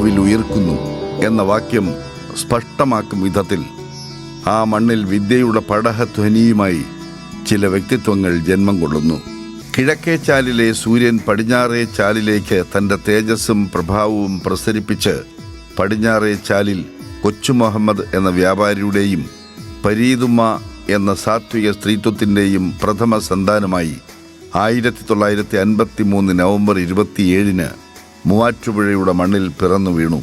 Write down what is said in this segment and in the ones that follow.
ഭൂവിൽ ഉയർക്കുന്നു എന്ന വാക്യം സ്പഷ്ടമാക്കും വിധത്തിൽ ആ മണ്ണിൽ വിദ്യയുടെ പടഹധ്വനിയുമായി ചില വ്യക്തിത്വങ്ങൾ ജന്മം കൊള്ളുന്നു. കിഴക്കേ ചാലിലെ സൂര്യൻ പടിഞ്ഞാറേ ചാലിലേക്ക് തൻ്റെ തേജസ്സും പ്രഭാവവും പ്രസരിപ്പിച്ച് പടിഞ്ഞാറേ ചാലിൽ കൊച്ചു മുഹമ്മദ് എന്ന വ്യാപാരിയുടെയും പരീതുമ്മ എന്ന സാത്വിക സ്ത്രീത്വത്തിൻ്റെയും പ്രഥമ സന്താനമായി 1953 നവംബർ 27 മൂവാറ്റുപുഴയുടെ മണ്ണിൽ പിറന്നു വീണു.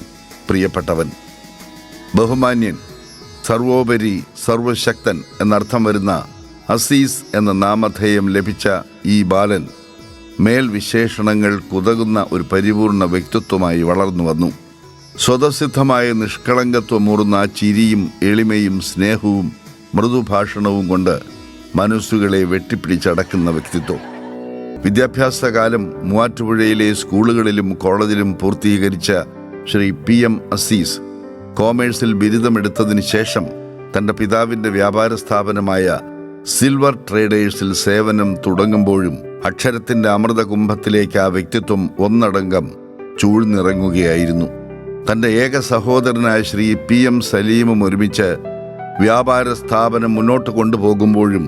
പ്രിയപ്പെട്ടവൻ, ബഹുമാന്യൻ, സർവോപരി സർവശക്തൻ എന്നർത്ഥം വരുന്ന അസീസ് എന്ന നാമധേയം ലഭിച്ച ഈ ബാലൻ മേൽവിശേഷണങ്ങൾക്കുതകുന്ന ഒരു പരിപൂർണ വ്യക്തിത്വമായി വളർന്നു വന്നു. സ്വതസിദ്ധമായ നിഷ്കളങ്കത്വമൂറുന്ന ചിരിയും എളിമയും സ്നേഹവും മൃദുഭാഷണവും കൊണ്ട് മനസ്സുകളെ വെട്ടിപ്പിടിച്ചടക്കുന്ന വ്യക്തിത്വം. വിദ്യാഭ്യാസകാലം മൂവാറ്റുപുഴയിലെ സ്കൂളുകളിലും കോളേജിലും പൂർത്തീകരിച്ച ശ്രീ PM അസീസ് കോമേഴ്സിൽ ബിരുദമെടുത്തതിന് ശേഷം തൻ്റെ പിതാവിൻ്റെ വ്യാപാര സ്ഥാപനമായ സിൽവർ ട്രേഡേഴ്സിൽ സേവനം തുടങ്ങുമ്പോഴും അക്ഷരത്തിൻ്റെ അമൃതകുംഭത്തിലേക്ക് ആ വ്യക്തിത്വം ഒന്നടങ്കം ചൂഴ്ന്നിറങ്ങുകയായിരുന്നു. തൻ്റെ ഏക സഹോദരനായ ശ്രീ PM സലീമും ഒരുമിച്ച് വ്യാപാര സ്ഥാപനം മുന്നോട്ട് കൊണ്ടുപോകുമ്പോഴും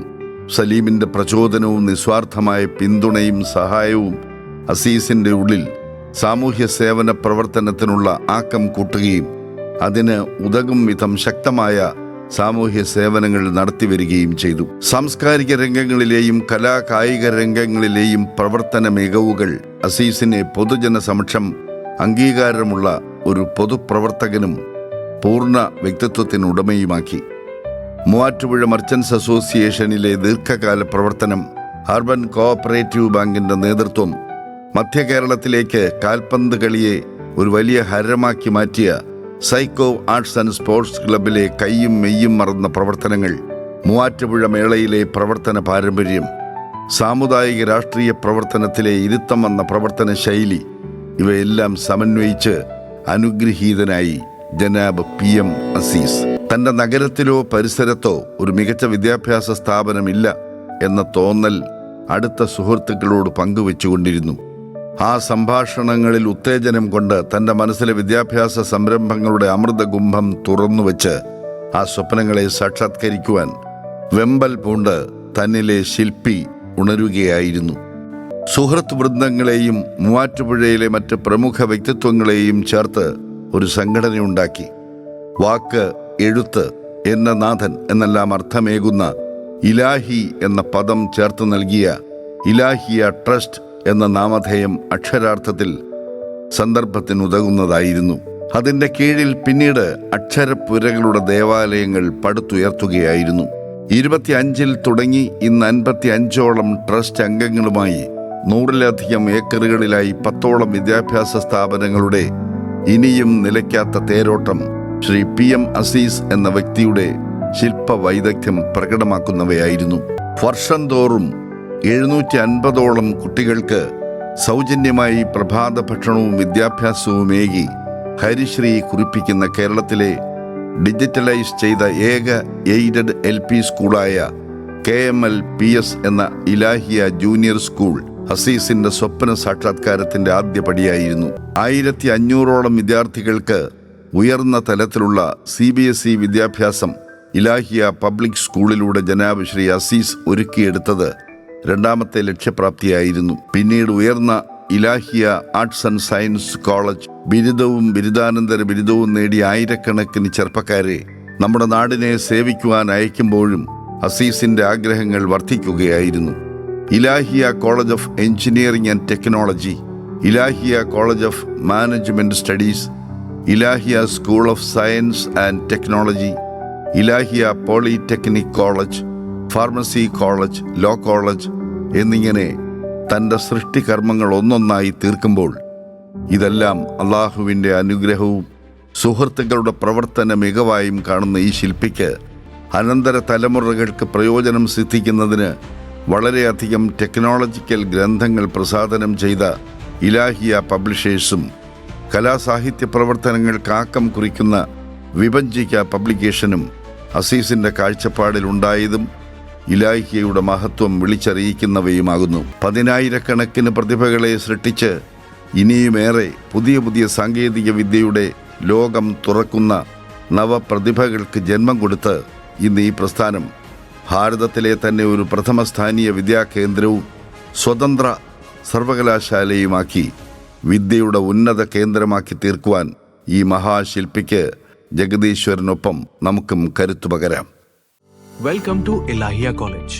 സലീമിൻ്റെ പ്രചോദനവും നിസ്വാർത്ഥമായ പിന്തുണയും സഹായവും അസീസിൻ്റെ ഉള്ളിൽ സാമൂഹ്യ സേവന പ്രവർത്തനത്തിനുള്ള ആക്കം കൂട്ടുകയും അതിന് ഉതകും വിധം ശക്തമായ സാമൂഹ്യ സേവനങ്ങൾ നടത്തിവരികയും ചെയ്തു. സാംസ്കാരിക രംഗങ്ങളിലെയും കലാകായിക രംഗങ്ങളിലെയും പ്രവർത്തന മികവുകൾ അസീസിനെ പൊതുജന സമക്ഷം അംഗീകാരമുള്ള ഒരു പൊതുപ്രവർത്തകനും പൂർണ്ണ വ്യക്തിത്വത്തിനുടമയുമാക്കി. മൂവാറ്റുപുഴ മർച്ചൻസ് അസോസിയേഷനിലെ ദീർഘകാല പ്രവർത്തനം, അർബൻ കോഓപ്പറേറ്റീവ് ബാങ്കിൻ്റെ നേതൃത്വം, മധ്യകേരളത്തിലേക്ക് കാൽപന്ത് കളിയെ ഒരു വലിയ ഹരമാക്കി മാറ്റിയ സൈക്കോ ആർട്സ് ആൻഡ് സ്പോർട്സ് ക്ലബിലെ കയ്യും മെയ്യും മറന്ന പ്രവർത്തനങ്ങൾ, മൂവാറ്റുപുഴ മേളയിലെ പ്രവർത്തന പാരമ്പര്യം, സാമുദായിക രാഷ്ട്രീയ പ്രവർത്തനത്തിലെ ഇരുത്തം വന്ന പ്രവർത്തന ശൈലി, ഇവയെല്ലാം സമന്വയിച്ച് അനുഗ്രഹീതനായി ജനാബ് PM അസീസ്. തൻ്റെ നഗരത്തിലോ പരിസരത്തോ ഒരു മികച്ച വിദ്യാഭ്യാസ സ്ഥാപനമില്ല എന്ന തോന്നൽ അടുത്ത സുഹൃത്തുക്കളോട് പങ്കുവെച്ചുകൊണ്ടിരുന്നു. ആ സംഭാഷണങ്ങളിൽ ഉത്തേജനം കൊണ്ട് തൻ്റെ മനസ്സിലെ വിദ്യാഭ്യാസ സംരംഭങ്ങളുടെ അമൃതകുംഭം തുറന്നുവെച്ച് ആ സ്വപ്നങ്ങളെ സാക്ഷാത്കരിക്കുവാൻ വെമ്പൽ പൂണ്ട് തന്നിലെ ശില്പി ഉണരുകയായിരുന്നു. സുഹൃത്ത് വൃന്ദങ്ങളെയും മൂവാറ്റുപുഴയിലെ മറ്റ് പ്രമുഖ വ്യക്തിത്വങ്ങളെയും ചേർത്ത് ഒരു സംഘടനയുണ്ടാക്കി. വാക്ക്, എഴുത്ത്, എന്ന നാഥൻ എന്നെല്ലാം അർത്ഥമേകുന്ന ഇലാഹി എന്ന പദം ചേർത്ത് നൽകിയ ഇലാഹിയ ട്രസ്റ്റ് എന്ന നാമധേയം അക്ഷരാർത്ഥത്തിൽ സന്ദർഭത്തിനുതകുന്നതായിരുന്നു. അതിൻ്റെ കീഴിൽ പിന്നീട് അക്ഷരപ്പുരകളുടെ ദേവാലയങ്ങൾ പടുത്തുയർത്തുകയായിരുന്നു. 25 തുടങ്ങി ഇന്ന് 55ഓളം ട്രസ്റ്റ് അംഗങ്ങളുമായി 100-ലധികം ഏക്കറുകളിലായി 10ഓളം വിദ്യാഭ്യാസ സ്ഥാപനങ്ങളുടെ ഇനിയും നിലയ്ക്കാത്ത തേരോട്ടം ശ്രീ PM അസീസ് എന്ന വ്യക്തിയുടെ ശില്പവൈദഗ്ധ്യം പ്രകടമാക്കുന്നവയായിരുന്നു. വർഷം തോറും 750ഓളം കുട്ടികൾക്ക് സൗജന്യമായി പ്രഭാത ഭക്ഷണവും വിദ്യാഭ്യാസവുമേകി ഹരിശ്രീ കുറിപ്പിക്കുന്ന കേരളത്തിലെ ഡിജിറ്റലൈസ് ചെയ്ത ഏക എയ്ഡഡ് LP സ്കൂളായ KMLPS എന്ന ഇലാഹിയ ജൂനിയർ സ്കൂൾ അസീസിന്റെ സ്വപ്ന സാക്ഷാത്കാരത്തിന്റെ ആദ്യ പടിയായിരുന്നു. 1500ഓളം വിദ്യാർത്ഥികൾക്ക് ഉയർന്ന തലത്തിലുള്ള CBSE വിദ്യാഭ്യാസം ഇലാഹിയ പബ്ലിക് സ്കൂളിലൂടെ ജനാബ് ശ്രീ അസീസ് ഒരുക്കിയെടുത്തത് രണ്ടാമത്തെ ലക്ഷ്യപ്രാപ്തിയായിരുന്നു. പിന്നീട് ഉയർന്ന Ilahia arts and science college ബിരുദവും ബിരുദാനന്തര ബിരുദവും നേടിയ ആയിരക്കണക്കിന് ചെറുപ്പക്കാരെ നമ്മുടെ നാടിനെ സേവിക്കുവാൻ അയക്കുമ്പോഴും അസീസിന്റെ ആഗ്രഹങ്ങൾ വർദ്ധിക്കുകയായിരുന്നു. Ilahia college of engineering and technology, Ilahia college of management studies, Ilahia school of science and technology, Ilahia polytechnic college, pharmacy college, law college എന്നിങ്ങനെ തൻ്റെ സൃഷ്ടികർമ്മങ്ങൾ ഒന്നൊന്നായി തീർക്കുമ്പോൾ ഇതെല്ലാം അള്ളാഹുവിൻ്റെ അനുഗ്രഹവും സുഹൃത്തുക്കളുടെ പ്രവർത്തന മികവായും കാണുന്ന ഈ ശില്പിക്ക് അനന്തര തലമുറകൾക്ക് പ്രയോജനം സിദ്ധിക്കുന്നതിന് വളരെയധികം ടെക്നോളജിക്കൽ ഗ്രന്ഥങ്ങൾ പ്രസാധനം ചെയ്ത ഇലാഹിയ പബ്ലിഷേഴ്സും കലാസാഹിത്യ പ്രവർത്തനങ്ങൾക്ക് ആക്കം കുറിക്കുന്ന വിഭജിക്ക പബ്ലിക്കേഷനും അസീസിൻ്റെ കാഴ്ചപ്പാടിലുണ്ടായതും ഇലാഹിയയുടെ മഹത്വം വിളിച്ചറിയിക്കുന്നവയുമാകുന്നു. 10,000-കണക്കിന് പ്രതിഭകളെ സൃഷ്ടിച്ച് ഇനിയുമേറെ പുതിയ പുതിയ സാങ്കേതിക വിദ്യയുടെ ലോകം തുറക്കുന്ന നവപ്രതിഭകൾക്ക് ജന്മം കൊടുത്ത് ഇന്ന് ഈ പ്രസ്ഥാനം ഭാരതത്തിലെ തന്നെ ഒരു പ്രഥമസ്ഥാനീയ വിദ്യാകേന്ദ്രവും സ്വതന്ത്ര സർവകലാശാലയുമാക്കി വിദ്യയുടെ ഉന്നത കേന്ദ്രമാക്കി തീർക്കുവാൻ ഈ മഹാശില്പിക്ക് ജഗദീശ്വരനൊപ്പം നമുക്കും കരുത്തു പകരാം. Welcome to Ilahia College.